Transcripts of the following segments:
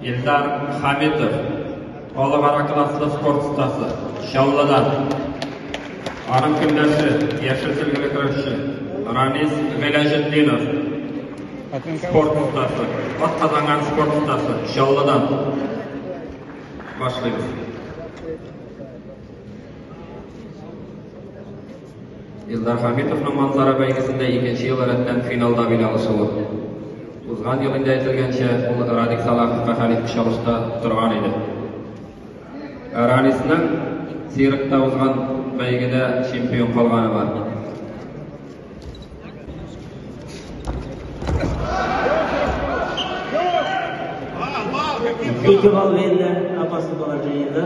Eldar Hamidov, xalqaro klassda sport ustasi, Shavladan. Arın kundashi, yashil silgili kurashchi, Ramiz G'ilajitdinov, sport ustasi, ot qazangan sport ustasi, Shavladan. Boshlaymiz. Eldar Hamidovning manzara baygesinde ikinci yıl öğretmen finalda bile alışılı. Uzgan yılında aytilgancha u Radik Salahovga Xalid Pishorovda turgan edi. Ranisning Sirikda uzgan baygida chempion qolgani bor. İki bal verildi, apaslı balacağıydı.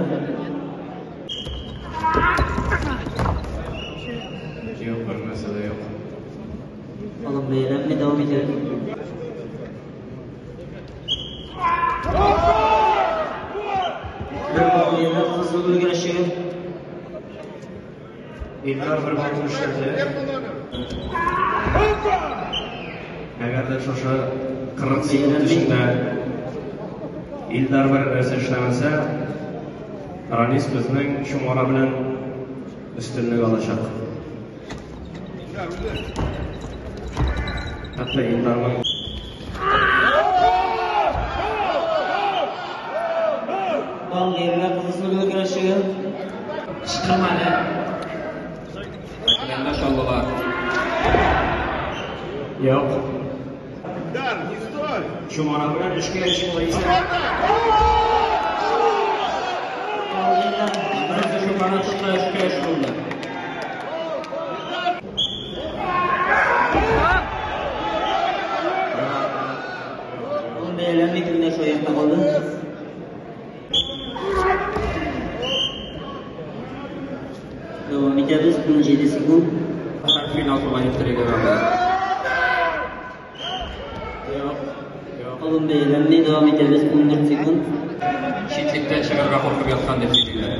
Yok, bir mesele yok. Alın beyler mi devam edelim? Bir bal verildi, hızlı bir güreşi. İlkar bir bal tutuşturdu. Eğer de şu 40 sekund içinde İldar bir narsa ishlamasa, Ranis bizning Shumora bilan üstünlük alacak. Hatta İldarning Bal verildi, hızlı bir güreşi. Çıkırmadı. Akılanda Shavlalar. yok. Shumora bilan ishga erish bo'yicha Bal verildi. Birinchi shu qanotda ishga bo'ldi. Alın beyler mi kimde şu ayakta kaldı? Devam ederiz, 17 sekund. Final qilgan yutiriga berdi. Alın beyler mi devam ederiz, 14 sekund. Chetlikdan chiqarga qo'rqib yotgan deb deydilar.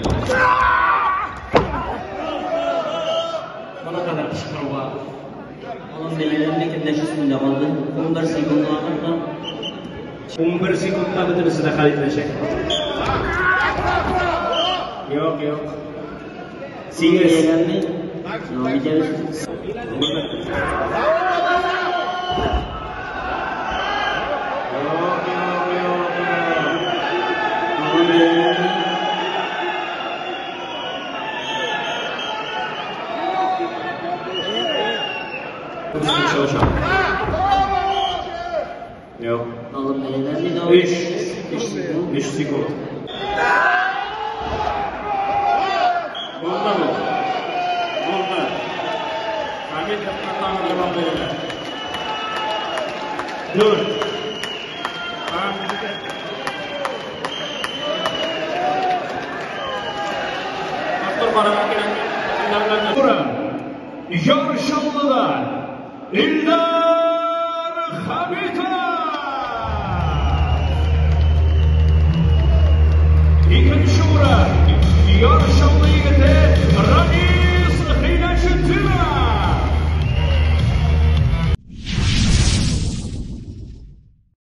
buna kadar pishqirwa. Alın beyler mi kimde şu üstünde kaldı? 11 sekund vaqtda. 11 sekundda bitirisida xaridlashak. Yok. Singers. Beyler mi? Devam ederiz. Alın beyler mi? Yok. Alın beyler mi? Devam 3 ederiz. 3 sekund. Bo'ldi bu. Bo'ldi. Hamidov qatnashga devam berdi. 4. Mazkur qaramoq kerak. Yor Shavladan İldar